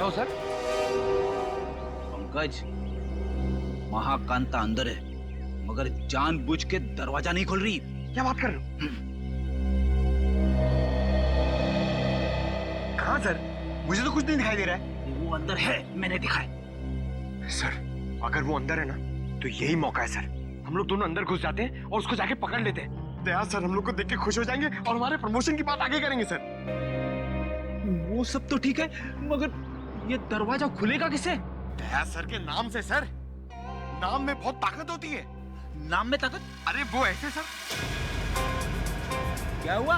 हो सर? पंकज, महाकांता अंदर है, मगर जानबूझ के दरवाजा नहीं खोल रही। क्या बात कर रहे हो? कहाँ सर? मुझे तो कुछ नहीं दिखाई दे रहा है। वो अंदर है, मैंने दिखाया। सर, अगर वो अंदर है ना, तो यही मौका है सर। हम लोग दोनों अंदर घुस जाते हैं और उसको जाके पकड़ लेते हैं। दया सर हम लोग को देख के खुश हो जाएंगे और हमारे प्रमोशन की बात आगे करेंगे सर। वो सब तो ठीक है, मगर ये दरवाजा खुलेगा किसे? दया सर के नाम से सर। नाम में बहुत ताकत होती है। नाम में ताकत? अरे वो ऐसे सर। क्या हुआ?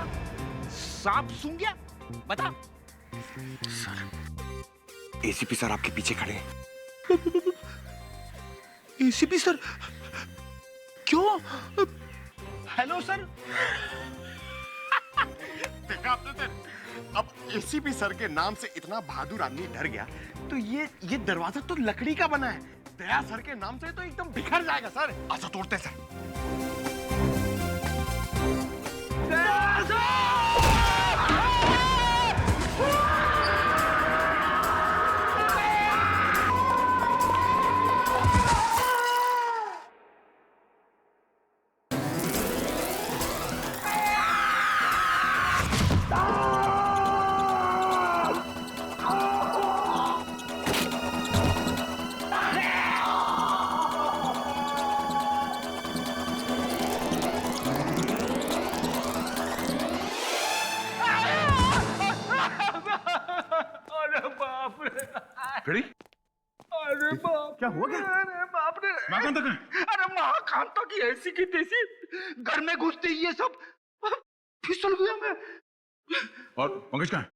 सांप सूंघ गया? बता। सर, एसीपी सर आपके पीछे खड़े हैं। ACP sir? क्यों? Hello sir. देखा आपने सर? अब एसीपी सर के नाम से इतना बहादुर आदमी डर गया, तो ये दरवाजा तो लकड़ी का बना है। दया सर के नाम से तो एकदम बिखर जाएगा सर। अच्छा तोड़ते सर। दया सर! रेडी? अरे बाप! क्या हुआ क्या? अरे बाप रे! महाकांता कहाँ है? अरे महाकांता की ऐसी की तैसी घर में घुसते ही ये सब फिसल गया मैं। और पंकज कहाँ है?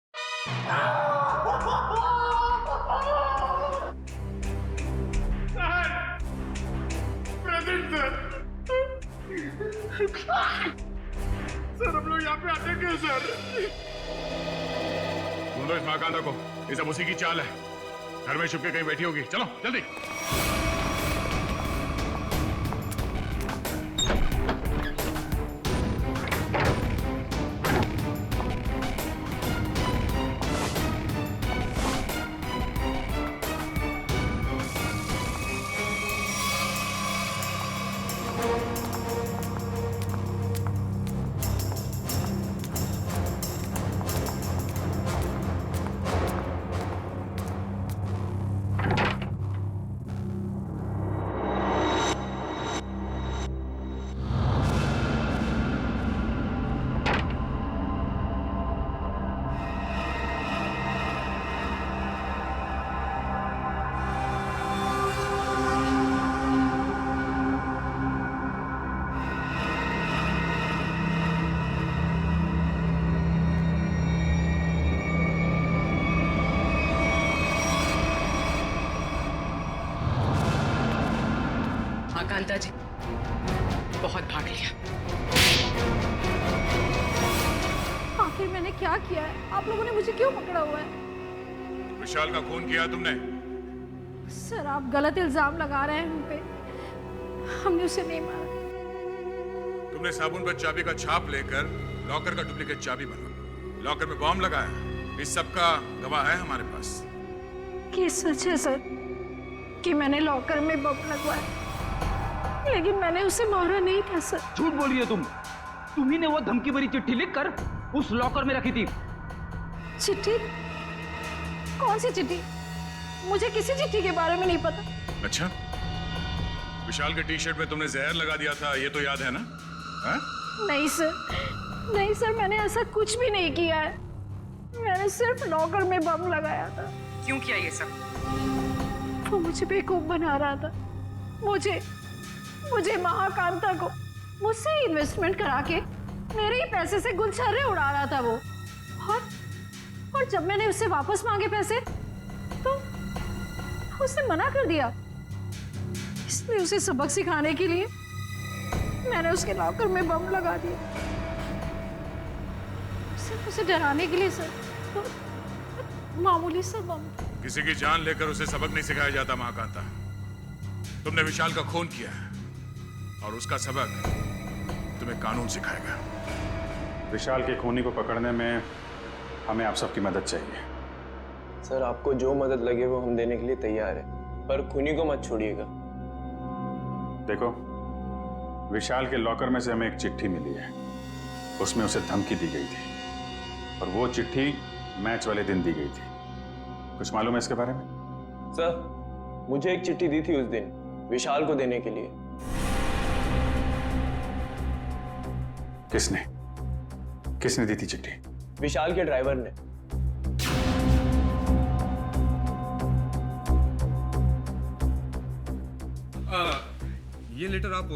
प्रेजेंट सर हम लोग यहाँ पे आते क्यों सर? ढूंढो इस महाकांता को, ये सब उसी की चाल है। घर में छुप के कहीं बैठी होगी। चलो जल्दी। कांता जी बहुत भाग लिया। आखिर मैंने क्या किया है? आप लोगों ने मुझे क्यों पकड़ा हुआ है? विशाल का खून किया तुमने? सर आप गलत इल्जाम लगा रहे हैं हम पे। हमने उसे नहीं मारा। तुमने साबुन पर चाबी का छाप लेकर लॉकर का डुप्लीकेट चाबी बना, लॉकर में बॉम्ब लगाया। इस सब का गवाह है हमारे पास। ये सच है सर कि मैंने लॉकर में बम लगवाया, लेकिन मैंने उसे मारा नहीं था सर। झूठ बोल रही है तुम। तुम्ही ने वो धमकी भरी चिट्ठी लिखकर उस लॉकर में रखी थी। चिट्ठी? कौन सी चिट्ठी? मुझे किसी चिट्ठी के बारे में नहीं पता। अच्छा, विशाल के टी शर्ट में तुमने जहर लगा दिया था, ये तो याद है ना? हा? नहीं सर, नहीं सर, मैंने ऐसा कुछ भी नहीं किया है। मैंने सिर्फ लॉकर में बम लगाया था। क्यों किया ये सब? वो मुझे बेवकूफ बना रहा था। मुझे महाकांता को मुझसे इन्वेस्टमेंट करा के मेरे ही पैसे से गुलछर्रे उड़ा रहा था वो। और जब मैंने उससे वापस मांगे पैसे तो उसने मना कर दिया। इसलिए उसे सबक सिखाने के लिए मैंने उसके लॉकर में बम लगा दिया। सिर्फ उसे डराने के लिए सर, तो मामूली सा बम। किसी की जान लेकर उसे सबक नहीं सिखाया जाता महाकांता। तुमने विशाल का खून किया है और उसका सबक तुम्हें कानून सिखाएगा। विशाल के खूनी को पकड़ने में हमें आप सबकी मदद चाहिए। सर आपको जो मदद लगे वो हम देने के लिए तैयार है, पर खूनी को मत छोड़िएगा। देखो, विशाल के लॉकर में से हमें एक चिट्ठी मिली है, उसमें उसे धमकी दी गई थी और वो चिट्ठी मैच वाले दिन दी गई थी। कुछ मालूम है इसके बारे में? सर मुझे एक चिट्ठी दी थी उस दिन विशाल को देने के लिए। किसने दी थी चिट्ठी? विशाल के ड्राइवर ने। ये लेटर आप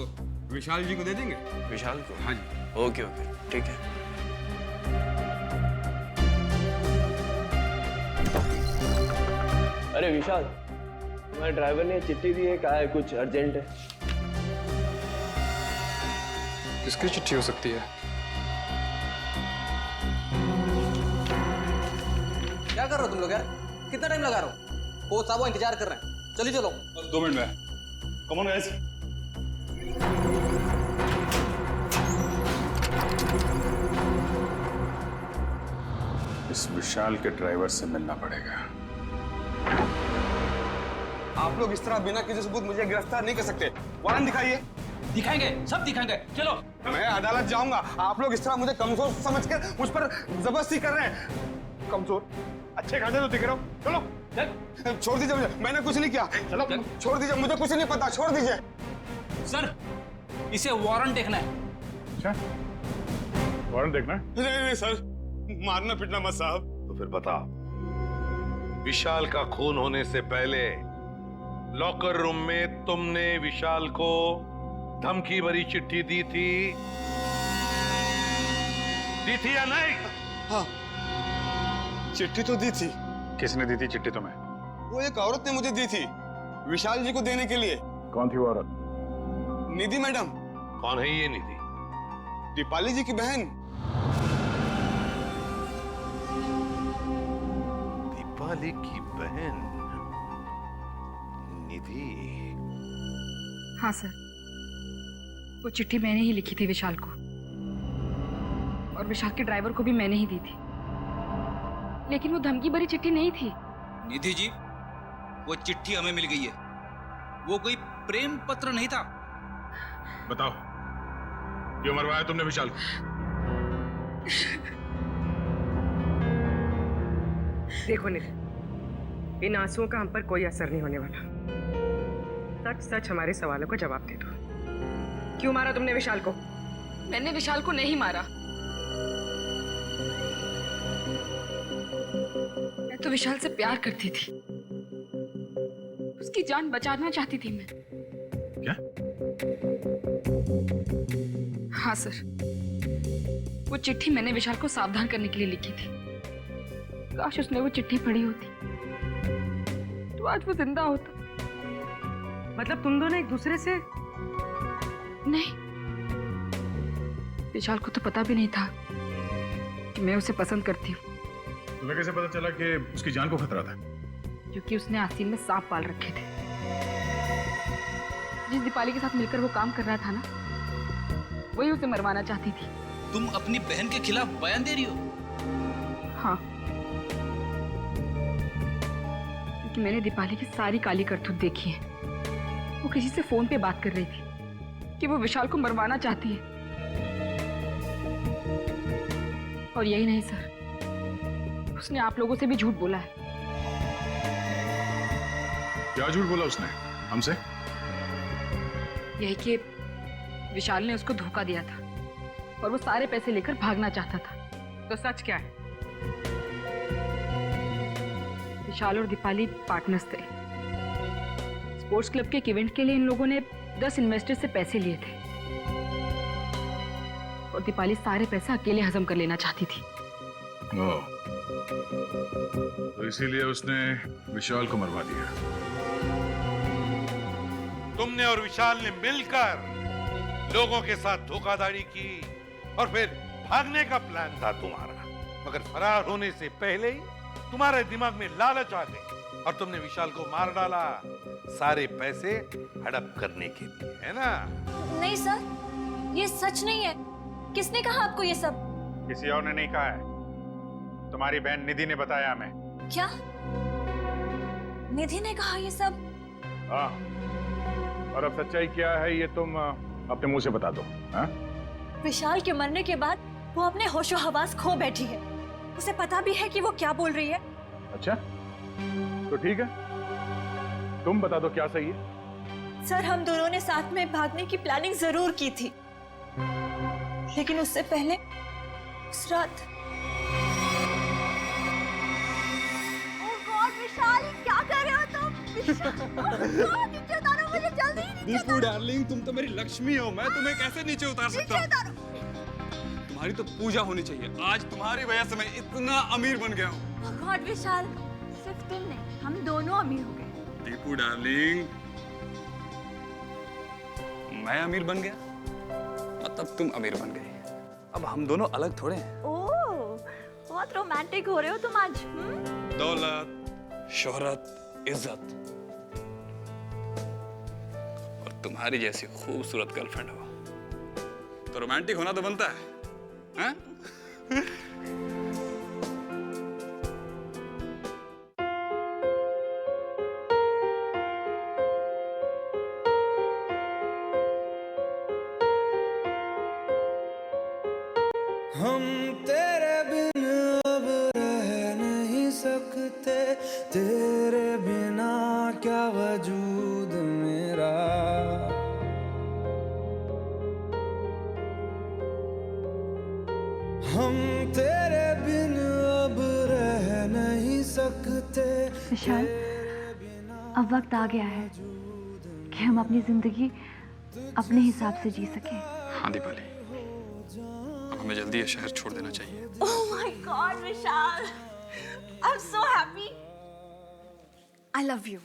विशाल जी को दे देंगे? विशाल को? हाँ जी। ओके ओके ठीक है। अरे विशाल, तुम्हारे ड्राइवर ने चिट्ठी दी है, कहा है कुछ अर्जेंट है। किसकी चिट्ठी हो सकती है? क्या कर रहे हो तुम लोग यार? कितना टाइम लगा रहे हो? कोच साहब इंतजार कर रहे हैं। चलिए चलो। बस 2 मिनट में। Come on guys. इस विशाल के ड्राइवर से मिलना पड़ेगा। आप लोग इस तरह बिना किसी सबूत मुझे गिरफ्तार नहीं कर सकते। वारंट दिखाइए। दिखाएंगे, सब दिखाएंगे। चलो। मैं अदालत जाऊंगा। आप लोग इस तरह मुझे कमजोर समझकर मुझ पर जबरदस्ती कर रहे हैं। कमजोर? अच्छे खासे तो दिख रहे हो। चलो छोड़ दीजिए मुझे, मैंने कुछ नहीं किया। चलो छोड़ दीजिए, मुझे कुछ नहीं पता, छोड़ दीजिए। सर, इसे वारंट देखना है। अच्छा, वारंट देखना है? नहीं नहीं सर, मारना पीटना मत साहब। तो फिर बता, विशाल का खून होने से पहले लॉकर रूम में तुमने विशाल को धमकी भरी चिट्ठी दी थी या नहीं? हाँ, चिट्ठी तो दी थी। किसने दी थी चिट्ठी तुम्हें? वो एक औरत ने मुझे दी थी विशाल जी को देने के लिए। कौन थी वो औरत? निधि मैडम। कौन है ये निधि? दीपाली जी की बहन। दीपाली की बहन निधि? हाँ सर, वो चिट्ठी मैंने ही लिखी थी विशाल को, और विशाल के ड्राइवर को भी मैंने ही दी थी। लेकिन वो धमकी भरी चिट्ठी नहीं थी। निधि जी, वो चिट्ठी हमें मिल गई है। वो कोई प्रेम पत्र नहीं था। बताओ, क्यों मरवाया तुमने विशाल को? देखो निधि, इन आंसुओं का हम पर कोई असर नहीं होने वाला। सच सच हमारे सवालों का जवाब दे दो। क्यों मारा तुमने विशाल को? मैंने विशाल को नहीं मारा। मैं तो विशाल से प्यार करती थी, उसकी जान बचाना चाहती थी मैं। क्या? हाँ सर, वो चिट्ठी मैंने विशाल को सावधान करने के लिए लिखी थी। काश उसने वो चिट्ठी पढ़ी होती तो आज वो जिंदा होता। मतलब तुम दोनों एक दूसरे से? नहीं, विशाल को तो पता भी नहीं था कि मैं उसे पसंद करती हूँ। तुम्हें कैसे पता चला कि उसकी जान को खतरा था? क्योंकि उसने आस्तीन में सांप पाल रखे थे। जिस दीपाली के साथ मिलकर वो काम कर रहा था ना, वही उसे मरवाना चाहती थी। तुम अपनी बहन के खिलाफ बयान दे रही हो? हाँ, क्योंकि मैंने दीपाली की सारी काली करतूत देखी है। वो किसी से फोन पे बात कर रही थी कि वो विशाल को मरवाना चाहती है। और यही नहीं सर, उसने आप लोगों से भी झूठ बोला है। क्या झूठ बोला उसने हमसे? यही कि विशाल ने उसको धोखा दिया था और वो सारे पैसे लेकर भागना चाहता था। तो सच क्या है? विशाल और दीपाली पार्टनर्स थे। स्पोर्ट्स क्लब के एक इवेंट के लिए इन लोगों ने 10 इन्वेस्टर से पैसे लिए थे और दीपाली सारे पैसे अकेले हजम कर लेना चाहती थी। तो इसीलिए उसने विशाल को मरवा दिया। तुमने और विशाल ने मिलकर लोगों के साथ धोखाधड़ी की और फिर भागने का प्लान था तुम्हारा, मगर फरार होने से पहले ही तुम्हारे दिमाग में लालच आ गई और तुमने विशाल को मार डाला, सारे पैसे हड़प करने के लिए, है ना? नहीं सर, ये सच नहीं है। किसने कहा आपको ये सब? किसी और ने नहीं कहा है, तुम्हारी बहन निधि ने बताया हमें। क्या निधि ने कहा ये सब? हाँ, और अब सच्चाई क्या है ये तुम अपने मुंह से बता दो। हाँ? विशाल के मरने के बाद वो अपने होशो हवास खो बैठी है। उसे पता भी है कि वो क्या बोल रही है। अच्छा, तो ठीक है, तुम बता दो क्या सही है। सर, हम दोनों ने साथ में भागने की प्लानिंग जरूर की थी, लेकिन उससे पहले उस रात। ओह गॉड विशाल, क्या कर रहे हो तुम? नीचे उतारो मुझे जल्दी, नीचे दीपू डार्लिंग, तुम तो मेरी लक्ष्मी हो, मैं तुम्हें कैसे नीचे उतार सकता हूँ? तुम्हारी तो पूजा होनी चाहिए। आज तुम्हारी वजह से मैं इतना अमीर बन गया हूँ। ओह गॉड विशाल, सिर्फ तुम नहीं, हम दोनों अमीर हो गए। दीपू डार्लिंग, मैं अमीर बन गया और तब तुम अमीर बन गई। अब हम दोनों अलग थोड़े हैं। ओह, बहुत रोमांटिक हो रहे हो तुम आज। दौलत, शोहरत, इज्जत और तुम्हारी जैसी खूबसूरत गर्लफ्रेंड हो तो रोमांटिक होना तो बनता है, हैं? हम तेरे बिन अब रह नहीं सकते, तेरे बिना क्या वजूद मेरा। हम तेरे बिन अब रह नहीं सकते। विशाल, अब वक्त आ गया है कि हम अपनी जिंदगी अपने हिसाब से जी सकें। हाँ दीपाली, अब हमें जल्दी ये शहर छोड़ देना चाहिए। Oh my God, Vishal, I'm so happy. I love you.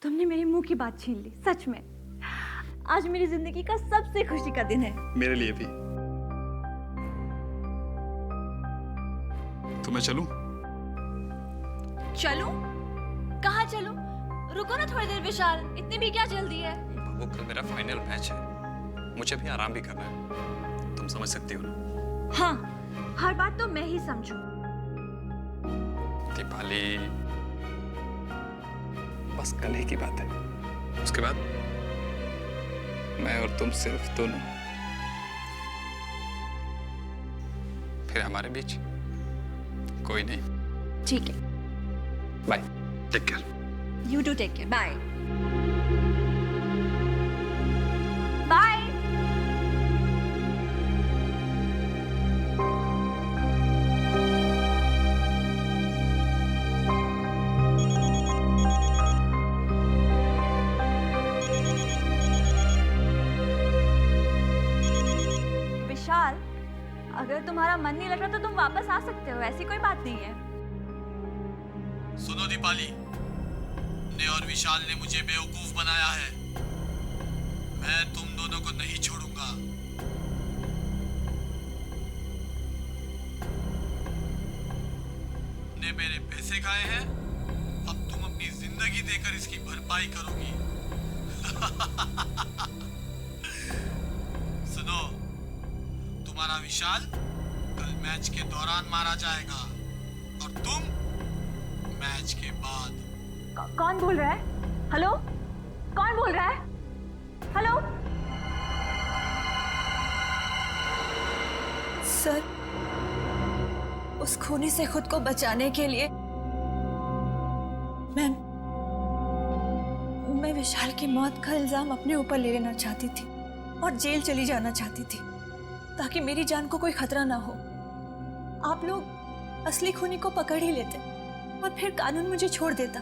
तुमने मेरे मुंह की बात छीन ली, सच में। आज मेरी जिंदगी का सबसे खुशी का दिन है। मेरे लिए भी। तो मैं चलूं? चलूं? कहाँ चलूं? रुको ना थोड़ी देर विशाल, इतनी भी क्या जल्दी है? वो कल मेरा फाइनल मैच है, मुझे भी आराम भी करना है, तुम समझ सकती हो ना? हाँ, हर बात तो मैं ही समझूं। दीपाली, बस कल ही की बात है, उसके बाद मैं और तुम सिर्फ दोनों, फिर हमारे बीच कोई नहीं। ठीक है, bye, take care. You do take care, bye bye. Vishal, अगर तुम्हारा मन नहीं लग रहा तो तुम वापस आ सकते हो, ऐसी कोई बात नहीं है। सुनो दीपाली, ने और विशाल ने मुझे बेवकूफ बनाया है। मैं तुम दोनों को नहीं छोड़ूंगा। ने मेरे पैसे खाए हैं, अब तुम अपनी जिंदगी देकर इसकी भरपाई करोगी। सुनो, तुम्हारा विशाल कल मैच के दौरान मारा जाएगा और तुम मैच के बाद। कौन बोल रहा है? हेलो, कौन बोल रहा है? हेलो सर, उस खूनी से खुद को बचाने के लिए मैं विशाल की मौत का इल्जाम अपने ऊपर ले लेना चाहती थी और जेल चली जाना चाहती थी ताकि मेरी जान को कोई खतरा ना हो। आप लोग असली खूनी को पकड़ ही लेते और फिर कानून मुझे छोड़ देता।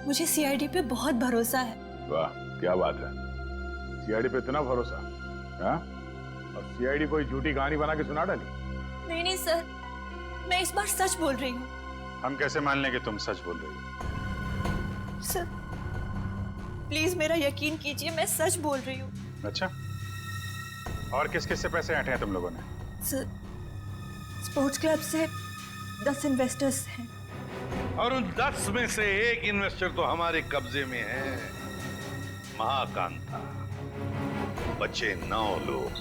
मुझे सीआईडी पे बहुत भरोसा है। वाह, क्या बात है, सीआईडी पे इतना भरोसा? हाँ? और सीआईडी कोई झूठी कहानी बना के सुना डाली? नहीं नहीं सर, मैं इस बार सच बोल रही हूँ। हम कैसे मान लें कि तुम सच बोल रही हो? सर प्लीज मेरा यकीन कीजिए, मैं सच बोल रही हूँ। अच्छा, और किस किस से पैसे ऐंठे हैं तुम लोगों ने? सर, स्पोर्ट्स क्लब से 10 इन्वेस्टर्स हैं और उन 10 में से एक इन्वेस्टर तो हमारे कब्जे में है, महाकांता। बचे 9 लोग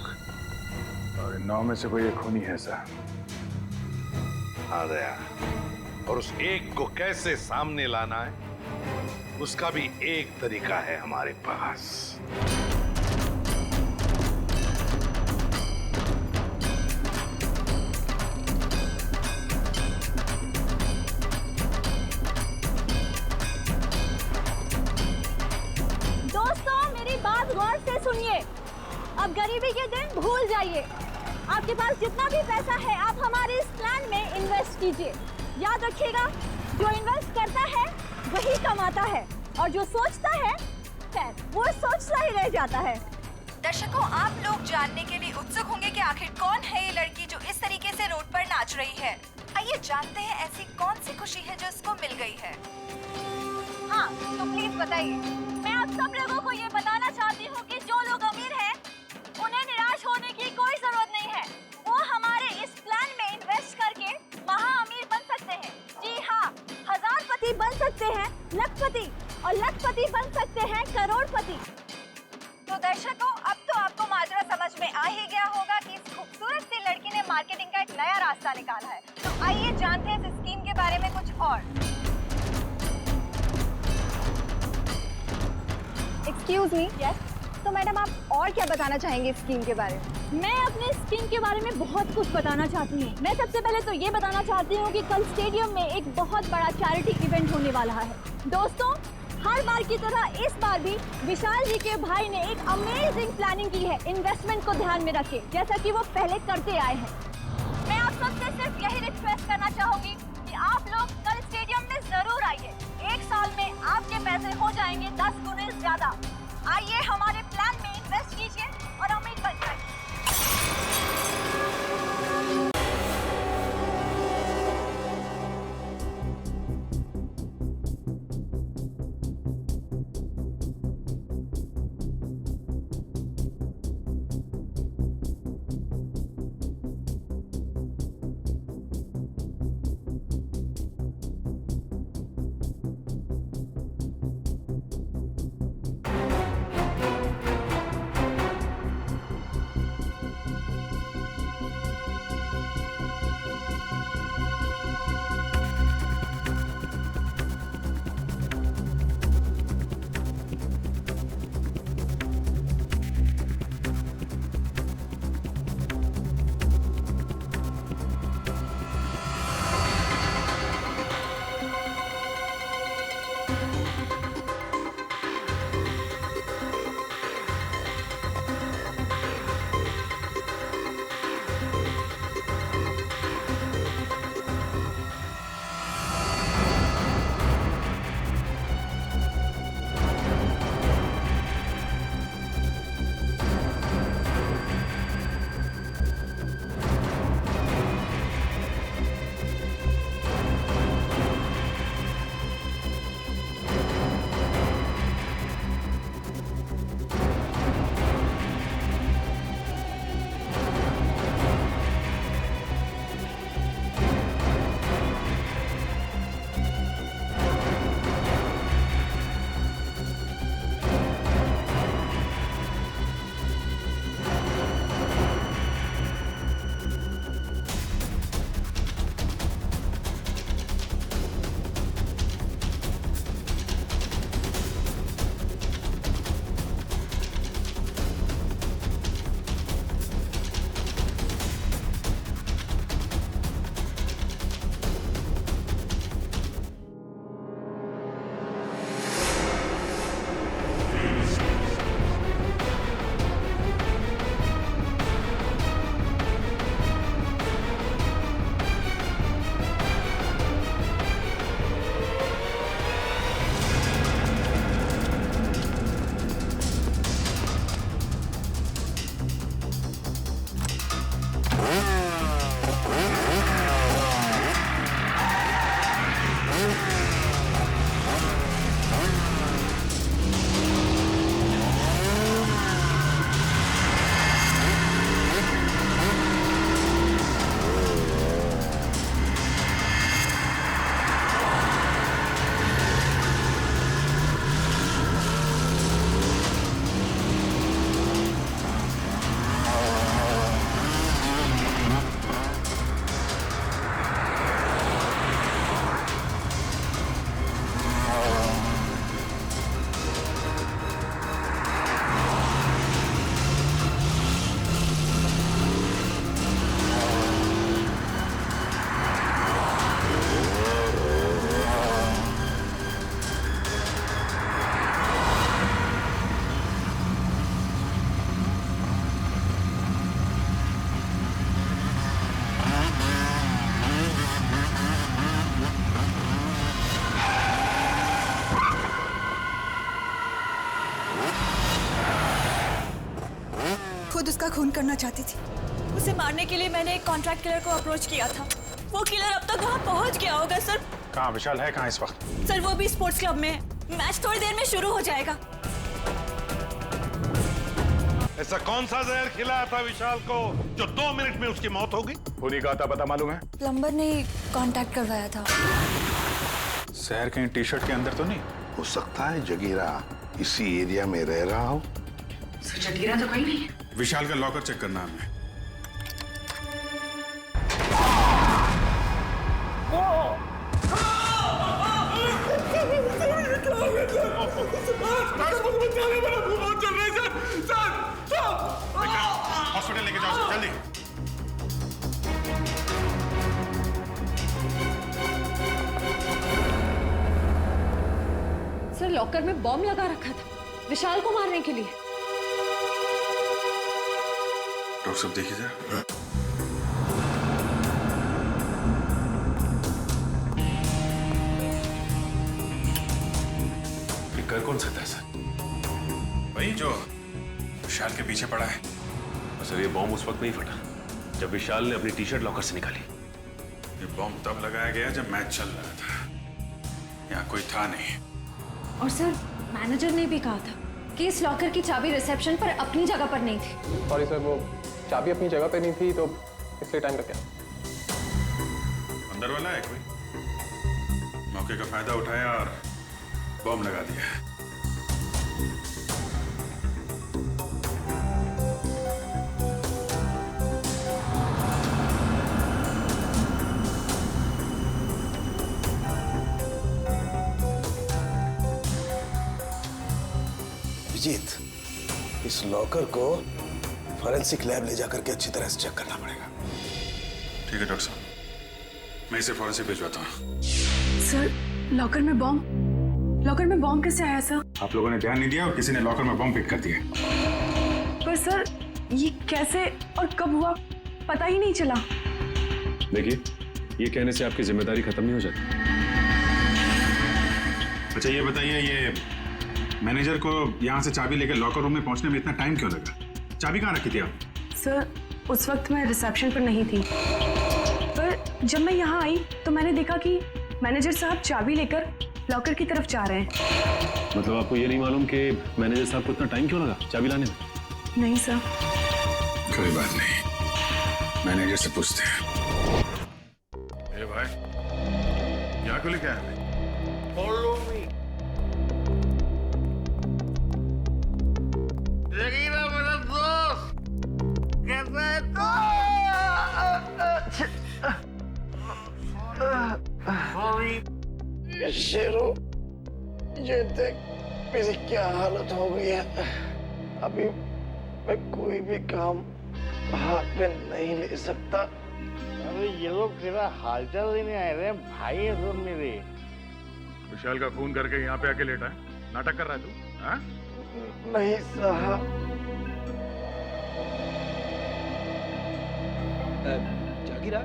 और 9 में से कोई एक खूनी है सर? हाँ दया, और उस एक को कैसे सामने लाना है उसका भी एक तरीका है हमारे पास। दोस्तों मेरी बात गौर से सुनिए। अब गरीबी के दिन भूल जाइए। आपके पास जितना भी पैसा है आप हमारे इस प्लान में इन्वेस्ट कीजिए। याद रखिएगा, जो इन्वेस्ट करता है वही कमाता है और जो सोचता है खैर वो सोचता ही रह जाता है। दर्शकों, आप लोग जानने के लिए उत्सुक होंगे कि आखिर कौन है ये लड़की जो इस तरीके से रोड पर नाच रही है। आइए जानते हैं ऐसी कौन सी खुशी है जो इसको मिल गई है। हाँ, तो प्लीज बताइए। मैं आप सब लोगों को ये बताना चाहती हूँ कि जो लोग अमीर हैं उन्हें निराश होने की कोई जरूरत नहीं है। वो हमारे इस प्लान में इन्वेस्ट करके महा अमीर बन सकते हैं। जी हाँ, हजारपति बन सकते हैं, लखपति, और लखपति बन सकते हैं करोड़पति। तो दर्शकों, अब तो आपको माजरा समझ में आ ही गया होगा कि इस खूबसूरत सी लड़की ने मार्केटिंग का एक नया रास्ता निकाला है। तो आइए जानते हैं इस स्कीम के बारे में कुछ और। Excuse me. यस। तो मैडम आप और क्या बताना चाहेंगे इस स्कीम के बारे में? मैं अपने स्कीम के बारे में बहुत कुछ बताना चाहती हूँ। मैं सबसे पहले तो ये बताना चाहती हूँ कि कल स्टेडियम में एक बहुत बड़ा चैरिटी इवेंट होने वाला है। दोस्तों, हर बार की तरह इस बार भी विशाल जी के भाई ने एक अमेजिंग प्लानिंग की है इन्वेस्टमेंट को ध्यान में रखे, जैसा कि वो पहले करते आए हैं। मैं आप सबसे सिर्फ यही रिक्वेस्ट करना चाहूंगी कि आप लोग कल स्टेडियम में जरूर आइए। एक साल में आपके पैसे हो जाएंगे 10 गुने ज्यादा। आइए हमारे प्लान में इन्वेस्ट कीजिए और अमीर बन जाइए। का खून करना चाहती थी। उसे मारने के लिए मैंने एक कॉन्ट्रैक्ट किलर को अप्रोच किया था। वो किलर अब तक वहाँ पहुँच गया होगा सर। कहाँ विशाल है, कहाँ इस वक्त? सर वो भी स्पोर्ट्स क्लब में है। मैच थोड़ी देर में शुरू हो जाएगा। ऐसा कौन सा जहर खिलाया था विशाल को जो 2 मिनट में उसकी मौत हो गई? उन्हीं का आता पता मालूम है? प्लम्बर ने कांटेक्ट करवाया था। शहर कहीं टी शर्ट के अंदर तो नहीं? हो सकता है जगीरा इसी एरिया में रह रहा हो। सर जगीरा तो कहीं नहीं है। विशाल का लॉकर चेक करना हमें। हॉस्पिटल लेके जाओ जल्दी। सर लॉकर में बॉम्ब लगा रखा था विशाल को मारने के लिए। डॉक्टर साहब देखिए जरा। ये कर कौन सकता है सर? वही जो विशाल के पीछे पड़ा है। सर ये बॉम्ब उस वक्त नहीं फटा जब विशाल ने अपनी टी शर्ट लॉकर से निकाली। ये बॉम्ब तब लगाया गया जब मैच चल रहा था। यहाँ कोई था नहीं। और सर मैनेजर ने भी कहा था कि इस लॉकर की चाबी रिसेप्शन पर अपनी जगह पर नहीं थी। सॉरी सर, वो चाबी अपनी जगह पे नहीं थी तो इसलिए टाइम का क्या। अंदर वाला है कोई? मौके का फायदा उठाया और बॉम्ब लगा दिया। विजीत, इस लॉकर को फॉरेंसिक लैब ले जाकर के अच्छी तरह से चेक करना पड़ेगा। ठीक है डॉक्टर साहब, मैं इसे फॉरेंसिक भिजवाता हूँ। सर लॉकर में बॉम्ब कैसे आया सर? आप लोगों ने ध्यान नहीं दिया और किसी ने लॉकर में बॉम्ब फिट कर दिया। पर सर ये कैसे और कब हुआ पता ही नहीं चला। देखिए ये कहने से आपकी जिम्मेदारी खत्म नहीं हो जाती। अच्छा ये बताइए, ये मैनेजर को यहाँ से चाबी लेकर लॉकर रूम में पहुंचने में इतना टाइम क्यों लगा? चाबी कहाँ रखी थी आप? सर उस वक्त मैं रिसेप्शन पर नहीं थी, पर जब मैं यहाँ आई तो मैंने देखा कि मैनेजर साहब चाबी लेकर लॉकर की तरफ जा रहे हैं। मतलब आपको ये नहीं मालूम कि मैनेजर साहब को इतना टाइम क्यों लगा चाबी लाने में? नहीं सर। कोई बात नहीं, मैनेजर से पूछते हैं। ए भाई यहाँ को लेके आए? Follow me. जगीरा मेरा दोस्त कैसा है तू? शेरो, ये देख मेरी क्या हालत हो गई है। अभी मैं कोई भी काम हाथ में नहीं ले सकता। अरे ये लोग तेरा हालचाल लेने आए रहे भाई है सब मेरे। विशाल का खून करके यहाँ पे आके लेटा है, नाटक कर रहा है तू? हाँ? नहीं साहब। जागीरा,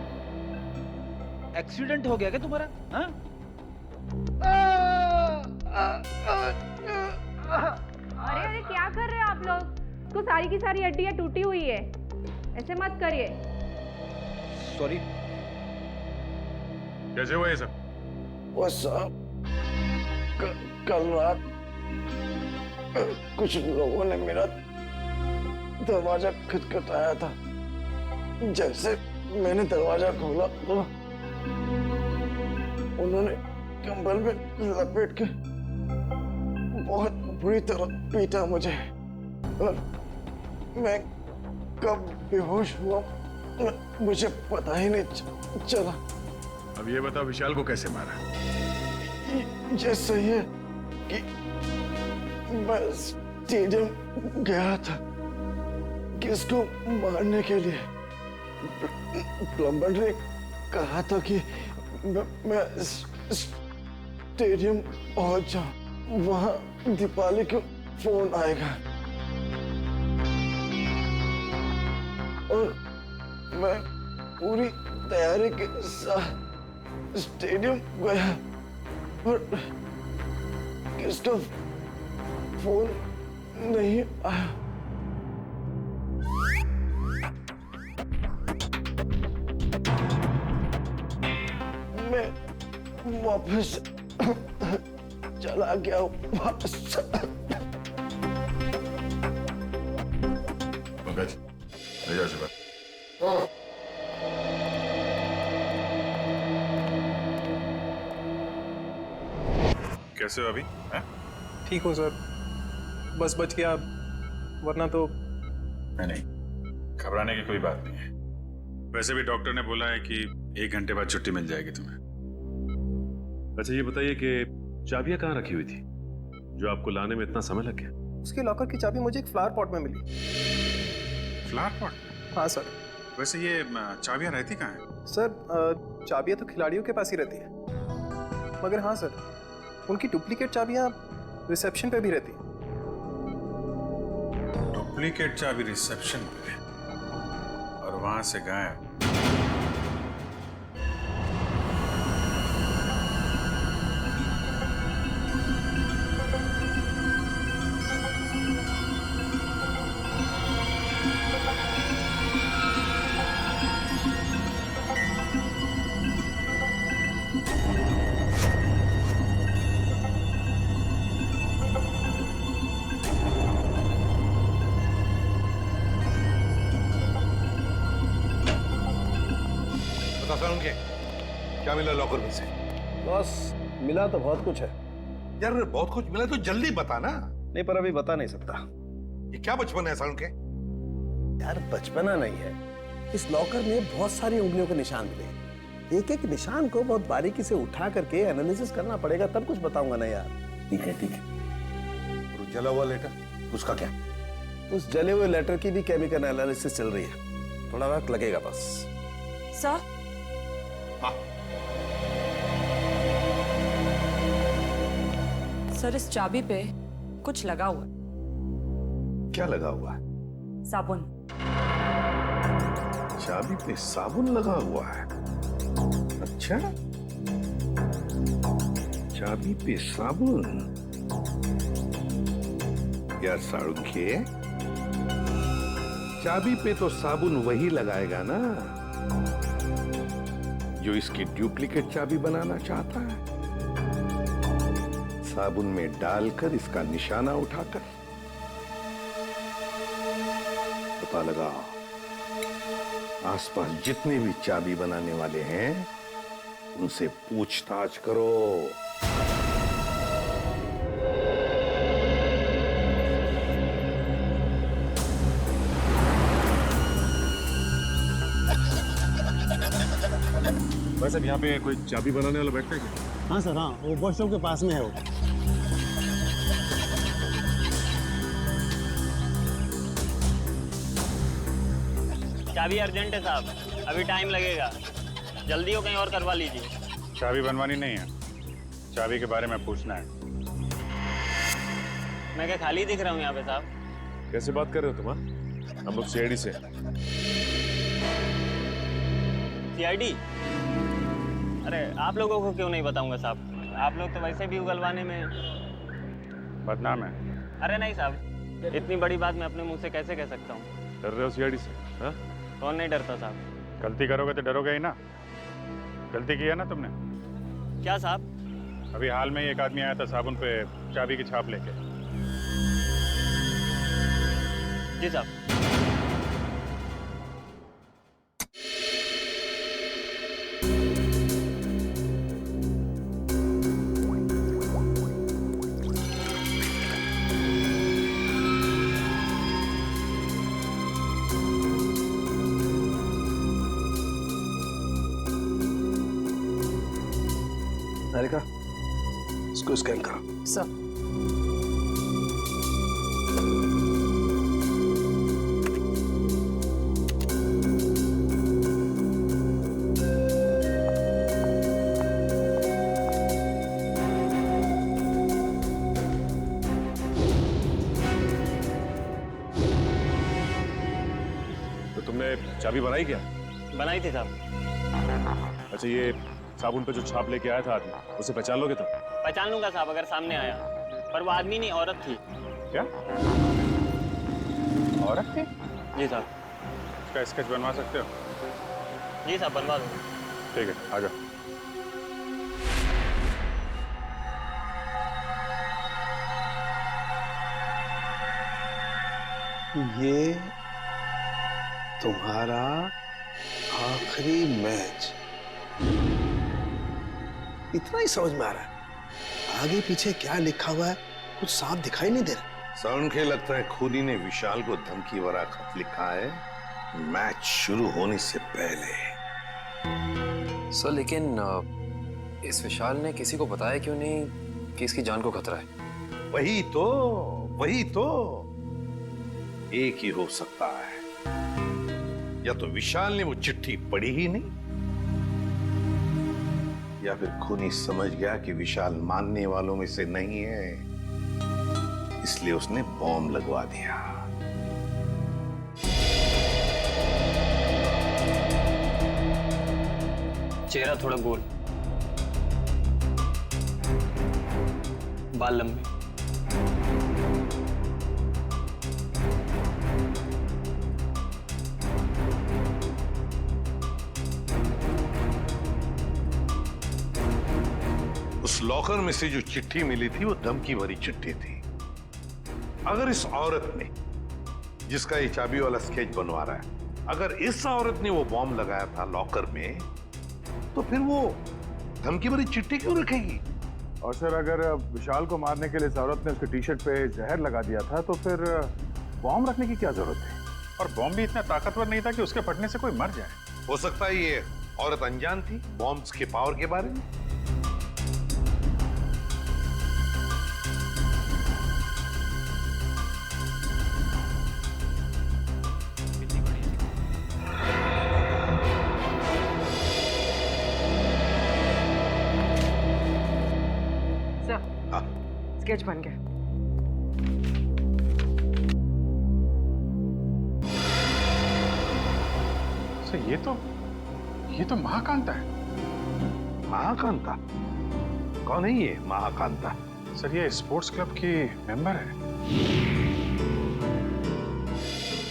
एक्सीडेंट हो गया क्या तुम्हारा? हाँ? अरे अरे क्या कर रहे हैं आप लोग? तो सारी की सारी हड्डियां टूटी हुई है, ऐसे मत करिए। सॉरी। कैसे हुआ ये सब? वो साहब कल रात कुछ लोगों ने मेरा दरवाजा खटखटाया था। जैसे मैंने दरवाजा खोला तो उन्होंने कंबल में लपेट के बहुत बुरी तरह पीटा मुझे और मैं कब बेहोश हुआ मुझे पता ही नहीं चला। अब ये बताओ विशाल को कैसे मारा? ये सही है कि मैं स्टेडियम गया था किसको मारने के लिए। प्लम्बर ने कहा था कि मैं स्टेडियम पहुंच जाऊं, वहां दीपाली को फोन आएगा और मैं पूरी तैयारी के साथ स्टेडियम गया और किसका फोन नहीं आया। ऑफिस चला गया वापस। पंकज ले जाओ शिवा। कैसे हो अभी? ठीक हूँ सर, बस बच गया, वरना तो नहीं, घबराने की कोई बात नहीं है। वैसे भी डॉक्टर ने बोला है कि 1 घंटे बाद छुट्टी मिल जाएगी तुम्हें। अच्छा ये बताइए कि चाबियां कहाँ रखी हुई थी जो आपको लाने में इतना समय लग गया? उसके लॉकर की चाबी मुझे एक फ्लावर पॉट में मिली। Flower pot? हाँ सर। वैसे ये चाबियां रहती कहाँ हैं? सर चाबियां तो खिलाड़ियों के पास ही रहती है, मगर हाँ सर, उनकी डुप्लीकेट चाबियां रिसेप्शन पे भी रहती है। डुप्लीकेट चाबी रिसेप्शन पे और वहां से गायब। उनके क्या मिला लॉकर में से? बॉस मिला तो बहुत कुछ है यार, बहुत कुछ मिला तो जल्दी बता ना। नहीं, पर अभी बता नहीं सकता। ये क्या बचपन है सालू के? यार बचपना नहीं है, इस लॉकर में बहुत सारी उंगलियों के निशान मिले। एक एक निशान को बहुत बारीकी से उठा करके एनालिसिस करना पड़ेगा, तब कुछ बताऊंगा ना यार। ठीक है ठीक है। और जला हुआ लेटर, उसका क्या? उस जले हुए लेटर की भी केमिकल एनालिसिस चल रही है, थोड़ा वक्त लगेगा बस। सर सर, इस चाबी पे कुछ लगा हुआ है। क्या लगा हुआ है? साबुन। चाबी पे साबुन लगा हुआ है? अच्छा, चाबी पे साबुन। यार साळुंखे, चाबी पे तो साबुन वही लगाएगा ना जो इसकी डुप्लीकेट चाबी बनाना चाहता है। साबुन में डालकर इसका निशाना उठाकर पता लगा आसपास जितने भी चाबी बनाने वाले हैं उनसे पूछताछ करो। वैसे यहाँ पे कोई चाबी बनाने वाला बैठता है क्या? हाँ सर, हाँ, वो बस स्टॉप के पास में है वो। चाबी अर्जेंट है साहब, अभी टाइम लगेगा, जल्दी हो कहीं और करवा लीजिए। चाबी बनवानी नहीं है, चाबी के बारे में पूछना है। मैं क्या खाली दिख रहा हूँ यहाँ पे साहब? कैसे बात कर रहे हो तुम? हम लोग सीआईडी से। सीआईडी? अरे आप लोगों को क्यों नहीं बताऊंगा साहब, आप लोग तो वैसे भी उगलवाने में बदनाम है। अरे नहीं साहब, इतनी बड़ी बात मैं अपने मुंह से कैसे कह सकता हूँ? डर रहे हो सीआईडी से? हाँ? कौन नहीं डरता साहब? गलती करोगे तो डरोगे ही ना। गलती की है ना तुमने? क्या साहब? अभी हाल में ही एक आदमी आया था साबुन पे चाबी की छाप लेके। जी साहब। निहारिका, इसको स्कैन करो। सर। तो तुमने चाबी बनाई क्या? बनाई थी साहब। अच्छा, ये साबुन पे जो छाप लेके आया था आदमी, उसे पहचान लोगे तो? पहचान लूंगा साहब अगर सामने आया, पर वो आदमी नहीं औरत थी। क्या? औरत थी? जी साहब। इसका स्केच बनवा सकते हो? जी साहब बनवा दो। ठीक है, आ जाओ। ये तुम्हारा आखिरी मैच, इतना ही समझ में आ रहा है। आगे पीछे क्या लिखा हुआ है कुछ साफ दिखाई नहीं दे रहा। सरण के लगता है खूनी ने विशाल को धमकी भरा खत लिखा है मैच शुरू होने से पहले। सर लेकिन इस विशाल ने किसी को बताया क्यों नहीं कि इसकी जान को खतरा है? वही तो एक ही हो सकता है, या तो विशाल ने वो चिट्ठी पढ़ी ही नहीं, या फिर खूनी समझ गया कि विशाल मानने वालों में से नहीं है, इसलिए उसने बॉम्ब लगवा दिया। चेहरा थोड़ा गोल, बाल लंबे, उस लॉकर में से जो चिट्ठी मिली थी वो धमकी भरी चिट्ठी थी। अगर इस औरत ने, जिसका ये चाबी वाला स्केच बनवा रहा है, अगर इस औरत ने वो बॉम्ब लगाया था लॉकर में, तो फिर वो धमकी भरी चिट्ठी क्यों रखेगी? और सर अगर विशाल को मारने के लिए इस औरत ने उसके टी शर्ट पे जहर लगा दिया था तो फिर बॉम्ब रखने की क्या जरूरत थी? और बॉम्ब भी इतना ताकतवर नहीं था कि उसके फटने से कोई मर जाए। हो सकता है ये औरत अनजान थी बॉम्ब्स के पावर के बारे में। स्केच बन गया। सर ये तो महाकांता है। महाकांता? कौन है ये महाकांता? सर ये स्पोर्ट्स क्लब की मेंबर है।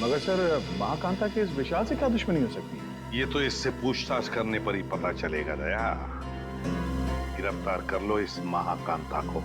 मगर सर महाकांता के इस विशाल से क्या दुश्मनी हो सकती है? ये तो इससे पूछताछ करने पर ही पता चलेगा दया। गिरफ्तार कर लो इस महाकांता को।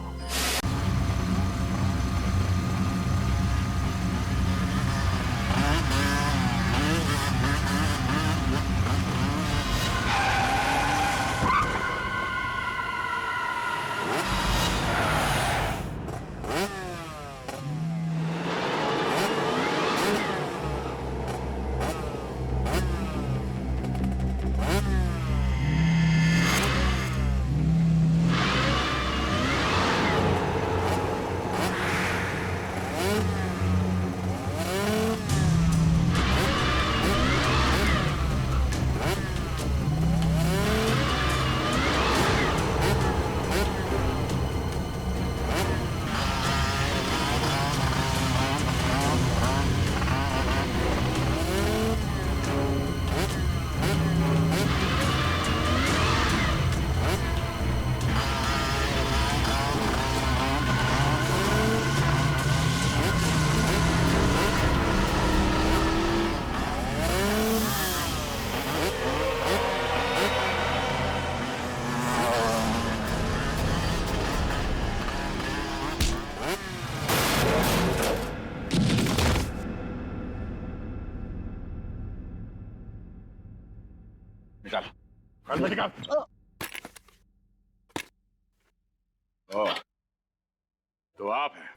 तो आप हैं?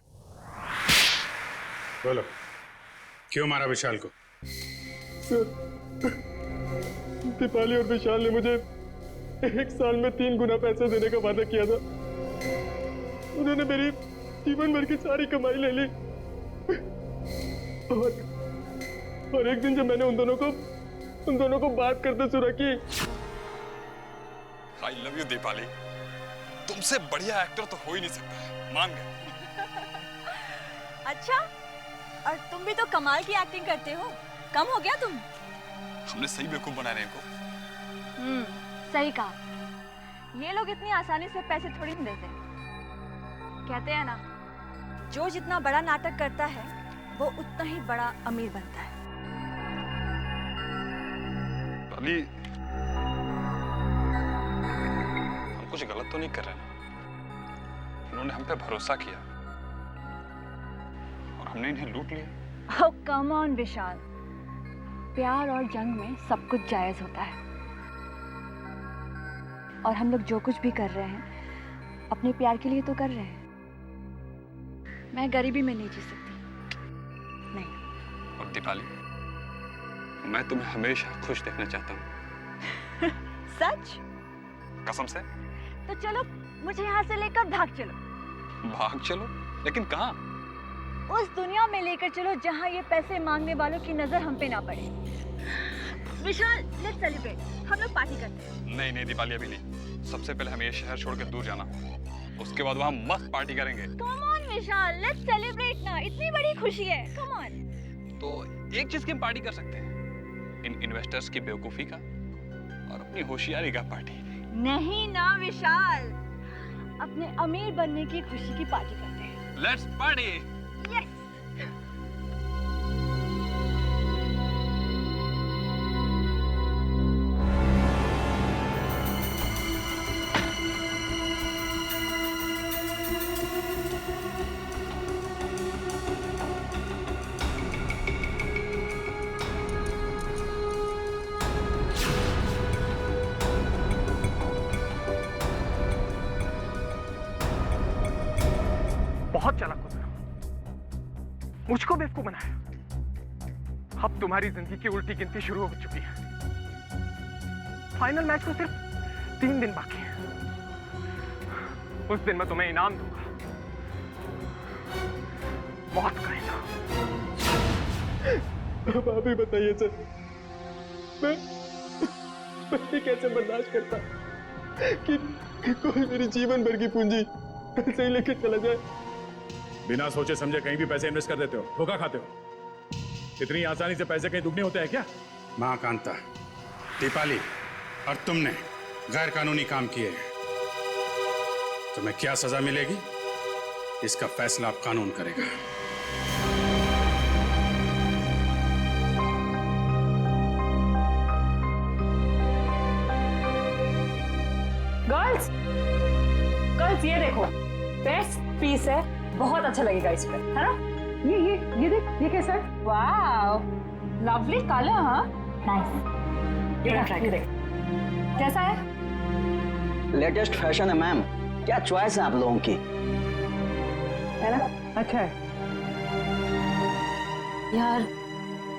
बोलो क्यों मारा विशाल को? सर दीपाली और विशाल ने मुझे 1 साल में 3 गुना पैसे देने का वादा किया था। उन्होंने मेरी जीवन भर की सारी कमाई ले ली और एक दिन जब मैंने उन दोनों को बात करते सुना कि आई लव यू दीपाली, तुमसे बढ़िया एक्टर तो हो ही नहीं सकता है, मान गए। अच्छा, और तुम भी तो कमाल की एक्टिंग करते हो, कम हो गया तुम? हमने सही बेवकूफ बनाया इनको। सही कहा। ये लोग इतनी आसानी से पैसे थोड़ी नहीं देते। कहते हैं ना, जो जितना बड़ा नाटक करता है वो उतना ही बड़ा अमीर बनता है। अली, हम कुछ गलत तो नहीं कर रहे ना? उन्होंने हम पे भरोसा किया और हमने इन्हें लूट लिया। Oh, come on, विशाल। प्यार और जंग में सब कुछ जायज होता है। और हम लोग जो कुछ भी कर रहे हैं अपने प्यार के लिए तो कर रहे हैं। मैं गरीबी में नहीं जी सकती। नहीं। और दीपाली, मैं तुम्हें हमेशा खुश देखना चाहता हूँ। सच? कसम से। तो चलो मुझे यहाँ से लेकर भाग चलो। भाग चलो? लेकिन कहाँ? उस दुनिया में लेकर चलो जहाँ ये पैसे मांगने वालों की नजर हम पे ना पड़े। विशाल, लेट्स सेलिब्रेट। हम लोग पार्टी करते हैं। नहीं नहीं दीपाली, अभी नहीं। सबसे पहले हमें ये शहर छोड़ के दूर जाना, उसके बाद वहाँ मस्त पार्टी करेंगे। Come on Vishal, let's celebrate ना। इतनी बड़ी खुशी है, कम ऑन। तो एक चीज की हम पार्टी कर सकते हैं, इन इन्वेस्टर्स की बेवकूफी का और अपनी होशियारी का पार्टी। नहीं ना विशाल, अपने अमीर बनने की खुशी की पार्टी करते हैं। Let's party. यस। बहुत चालाक हो तुम, मुझको बेवकूफ बनाया। अब तुम्हारी जिंदगी की उल्टी गिनती शुरू हो चुकी है। फाइनल मैच को सिर्फ 3 दिन बाकी है। उस दिन मैं तुम्हें इनाम दूंगा, मौत का इनाम। अब आप ही बताइए सर, मैं कैसे बर्दाश्त करता कि कोई मेरी जीवन भर की पूंजी पैसे ही लेके चला जाए। बिना सोचे समझे कहीं भी पैसे इन्वेस्ट कर देते हो, धोखा खाते हो। इतनी आसानी से पैसे कहीं दुगने होते हैं क्या? महाकांता, दीपाली और तुमने गैर कानूनी काम किए हैं। तुम्हें क्या सजा मिलेगी, इसका फैसला अब कानून करेगा। गर्ल्स, गर्ल्स ये देखो, बेस्ट पीस है, बहुत अच्छा लगेगा इस पे, है ना? ये देख, ये कैसा है? वाव, लवली कलर, हाँ? नाइस। ये देख, कैसा है? लेटेस्ट फैशन है मैम, क्या चॉइस है आप लोगों की, है ना? अच्छा है। यार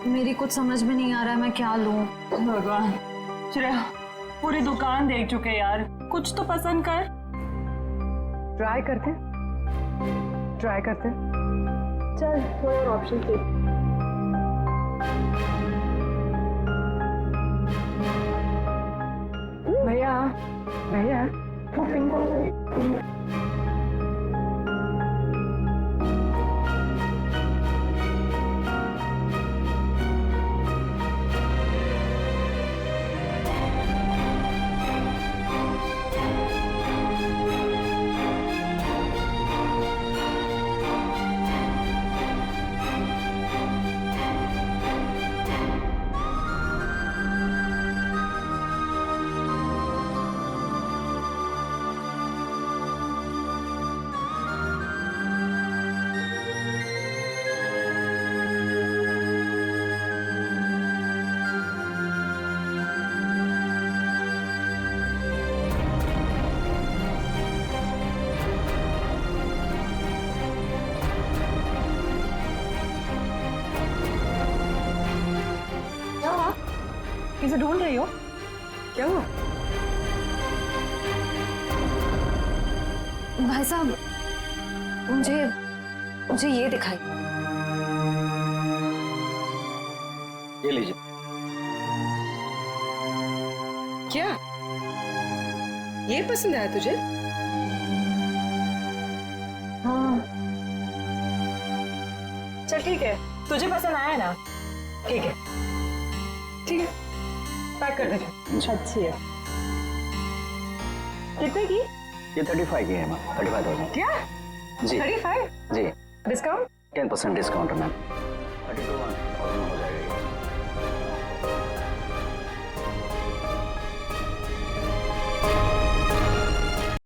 मेरी कुछ समझ में नहीं आ रहा है, मैं क्या लूं। भगवान, श्रेया पूरी दुकान देख चुके यार, कुछ तो पसंद कर। ट्राई करते चल, कोई और ऑप्शन दे। भैया वो पिंक वाला। किसे ढूंढ रही हो? क्या हुआ? भाई साहब, मुझे ये दिखाई। ये लीजिए। क्या ये पसंद आया तुझे? हाँ, चल ठीक है, तुझे पसंद आया ना? ठीक है, पैक कर दे। अच्छी है। कितने की? ये 35 की है मैम, 35,000। क्या? जी 35? जी। डिस्काउंट? 10% डिस्काउंट है मैम। 32,000